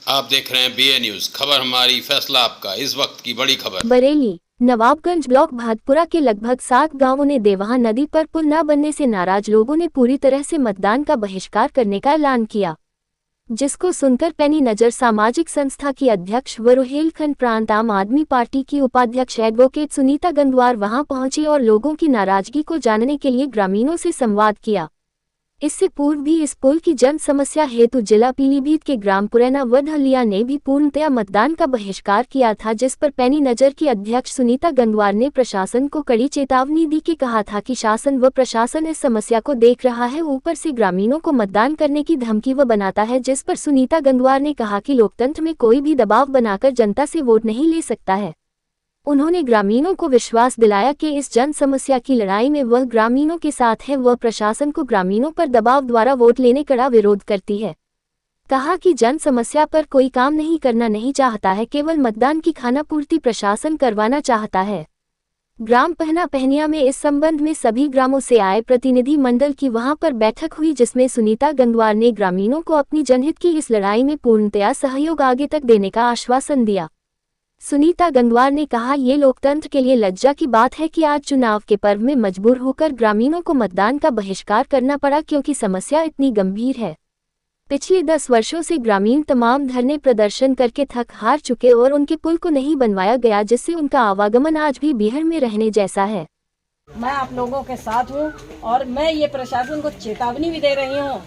आप देख रहे हैं BA न्यूज, खबर हमारी फैसला आपका। इस वक्त की बड़ी खबर। बरेली नवाबगंज ब्लॉक भातपुरा के लगभग 7 गांवों ने देवहा नदी पर पुल न बनने से नाराज लोगों ने पूरी तरह से मतदान का बहिष्कार करने का ऐलान किया, जिसको सुनकर पैनी नजर सामाजिक संस्था की अध्यक्ष व रोहेलखंड प्रांत आम आदमी पार्टी की उपाध्यक्ष एडवोकेट सुनीता गंगवार वहां पहुंची और लोगों की नाराजगी को जानने के लिए ग्रामीणों से संवाद किया। इससे पूर्व भी इस पुल की जन समस्या हेतु जिला पीलीभीत के ग्राम पुरैना व ढलिया ने भी पूर्णतया मतदान का बहिष्कार किया था, जिस पर पैनी नजर की अध्यक्ष सुनीता गंगवार ने प्रशासन को कड़ी चेतावनी दी कि कहा था कि शासन व प्रशासन इस समस्या को देख रहा है, ऊपर से ग्रामीणों को मतदान करने की धमकी व बनाता है, जिस पर सुनीता गंगवार ने कहा कि लोकतंत्र में कोई भी दबाव बनाकर जनता से वोट नहीं ले सकता है। उन्होंने ग्रामीणों को विश्वास दिलाया कि इस जन समस्या की लड़ाई में वह ग्रामीणों के साथ है, वह प्रशासन को ग्रामीणों पर दबाव द्वारा वोट लेने कड़ा विरोध करती है। कहा कि जन समस्या पर कोई काम नहीं करना नहीं चाहता है, केवल मतदान की खानापूर्ति प्रशासन करवाना चाहता है। ग्राम पहना पहनिया में इस संबंध में सभी ग्रामों से आए प्रतिनिधि मंडल की वहां पर बैठक हुई, जिसमें सुनीता गंगवार ने ग्रामीणों को अपनी जनहित की इस लड़ाई में पूर्णतया सहयोग आगे तक देने का आश्वासन दिया। सुनीता गंगवार ने कहा, ये लोकतंत्र के लिए लज्जा की बात है कि आज चुनाव के पर्व में मजबूर होकर ग्रामीणों को मतदान का बहिष्कार करना पड़ा, क्योंकि समस्या इतनी गंभीर है। पिछले 10 वर्षों से ग्रामीण तमाम धरने प्रदर्शन करके थक हार चुके और उनके पुल को नहीं बनवाया गया, जिससे उनका आवागमन आज भी बीहड़ में रहने जैसा है। मैं आप लोगों के साथ हूँ और मैं ये प्रशासन को चेतावनी भी दे रही हूँ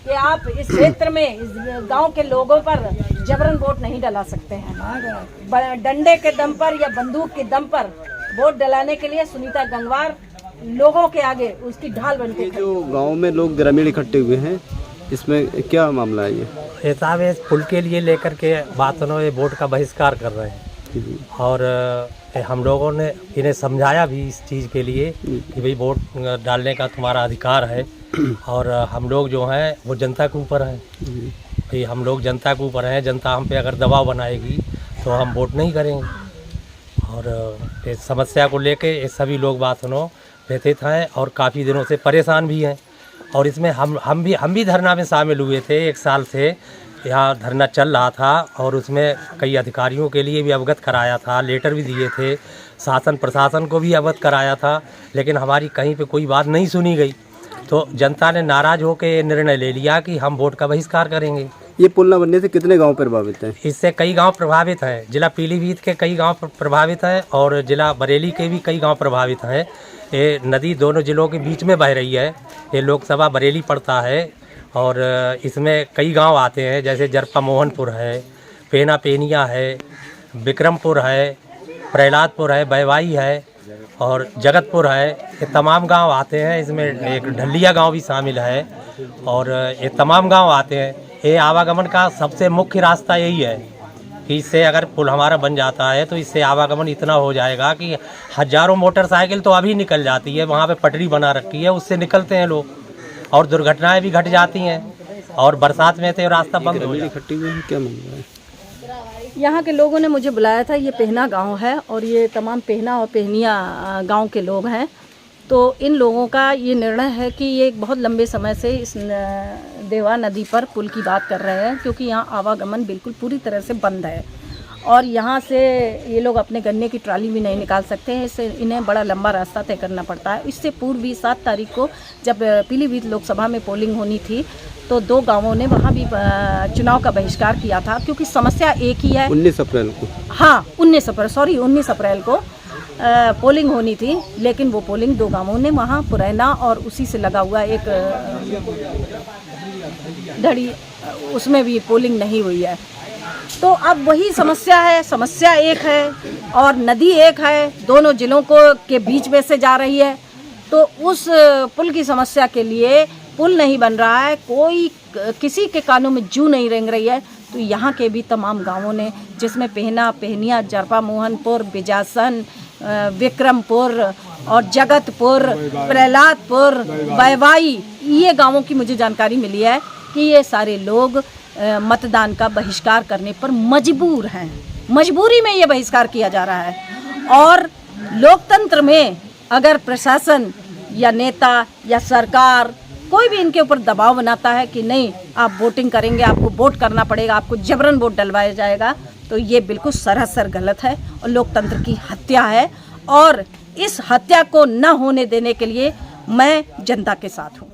कि आप इस क्षेत्र में इस गांव के लोगों पर जबरन वोट नहीं डला सकते हैं। डंडे के दम पर या बंदूक के दम पर वोट डलाने के लिए सुनीता गंगवार लोगों के आगे उसकी ढाल बनके खड़ी। जो गांव में लोग ग्रामीण इकट्ठे हुए हैं, इसमें क्या मामला है? ये साहब इस पुल के लिए लेकर के बात उन्होंने वोट का बहिष्कार कर रहे हैं और हम लोगों ने इन्हें समझाया भी इस चीज़ के लिए कि भाई वोट डालने का तुम्हारा अधिकार है और हम लोग जो हैं वो जनता के ऊपर हैं। भाई हम लोग जनता के ऊपर हैं, जनता हम पे अगर दबाव बनाएगी तो हम वोट नहीं करेंगे। और इस समस्या को लेके ये सभी लोग बात सुनो व्यथित हैं और काफ़ी दिनों से परेशान भी हैं। और इसमें हम भी धरना में शामिल हुए थे। 1 साल से यहाँ धरना चल रहा था और उसमें कई अधिकारियों के लिए भी अवगत कराया था, लेटर भी दिए थे, शासन प्रशासन को भी अवगत कराया था, लेकिन हमारी कहीं पे कोई बात नहीं सुनी गई। तो जनता ने नाराज़ होकर निर्णय ले लिया कि हम वोट का बहिष्कार करेंगे। ये पुल न बनने से कितने गांव प्रभावित हैं? इससे कई गांव प्रभावित हैं। जिला पीलीभीत के कई गांव प्रभावित हैं और जिला बरेली के भी कई गांव प्रभावित हैं। ये नदी दोनों जिलों के बीच में बह रही है। ये लोकसभा बरेली पड़ता है और इसमें कई गांव आते हैं, जैसे जरपा मोहनपुर है, पेना पेनिया है, विक्रमपुर है, प्रहलादपुर है, बैवाई है और जगतपुर है। ये तमाम गांव आते हैं। इसमें एक ढलिया गांव भी शामिल है और ये तमाम गांव आते हैं। ये आवागमन का सबसे मुख्य रास्ता यही है कि इससे अगर पुल हमारा बन जाता है तो इससे आवागमन इतना हो जाएगा कि हज़ारों मोटरसाइकिल तो अभी निकल जाती है, वहाँ पे पटरी बना रखी है, उससे निकलते हैं लोग और दुर्घटनाएं भी घट जाती हैं। और बरसात में तो रास्ता बंद हो जाता है। क्या मामला है? यहाँ के लोगों ने मुझे बुलाया था। ये पहना गांव है और ये तमाम पहना और पहनिया गांव के लोग हैं। तो इन लोगों का ये निर्णय है कि ये एक बहुत लंबे समय से इस देवा नदी पर पुल की बात कर रहे हैं, क्योंकि यहाँ आवागमन बिल्कुल पूरी तरह से बंद है और यहाँ से ये लोग अपने गन्ने की ट्राली भी नहीं निकाल सकते हैं। इससे इन्हें बड़ा लंबा रास्ता तय करना पड़ता है। इससे पूर्व भी 7 तारीख को जब पीलीभीत लोकसभा में पोलिंग होनी थी तो 2 गांवों ने वहाँ भी चुनाव का बहिष्कार किया था, क्योंकि समस्या एक ही है। 19 अप्रैल को, हाँ 19 अप्रैल को पोलिंग होनी थी, लेकिन वो पोलिंग 2 गांवों ने वहाँ पुरैना और उसी से लगा हुआ एक ढड़ी, उसमें भी पोलिंग नहीं हुई है। तो अब वही समस्या है, समस्या एक है और नदी एक है, दोनों जिलों के बीच में से जा रही है। तो उस पुल की समस्या के लिए पुल नहीं बन रहा है, कोई किसी के कानों में जू नहीं रेंग रही है। तो यहाँ के भी तमाम गांवों ने, जिसमें पहना पहनिया, जरपा मोहनपुर, बिजासन, विक्रमपुर और जगतपुर, प्रहलादपुर, बैवाई, ये गांवों की मुझे जानकारी मिली है कि ये सारे लोग मतदान का बहिष्कार करने पर मजबूर हैं। मजबूरी में ये बहिष्कार किया जा रहा है। और लोकतंत्र में अगर प्रशासन या नेता या सरकार कोई भी इनके ऊपर दबाव बनाता है कि नहीं आप वोटिंग करेंगे, आपको वोट करना पड़ेगा, आपको जबरन वोट डलवाया जाएगा, तो ये बिल्कुल सरासर गलत है और लोकतंत्र की हत्या है। और इस हत्या को न होने देने के लिए मैं जनता के साथ हूँ।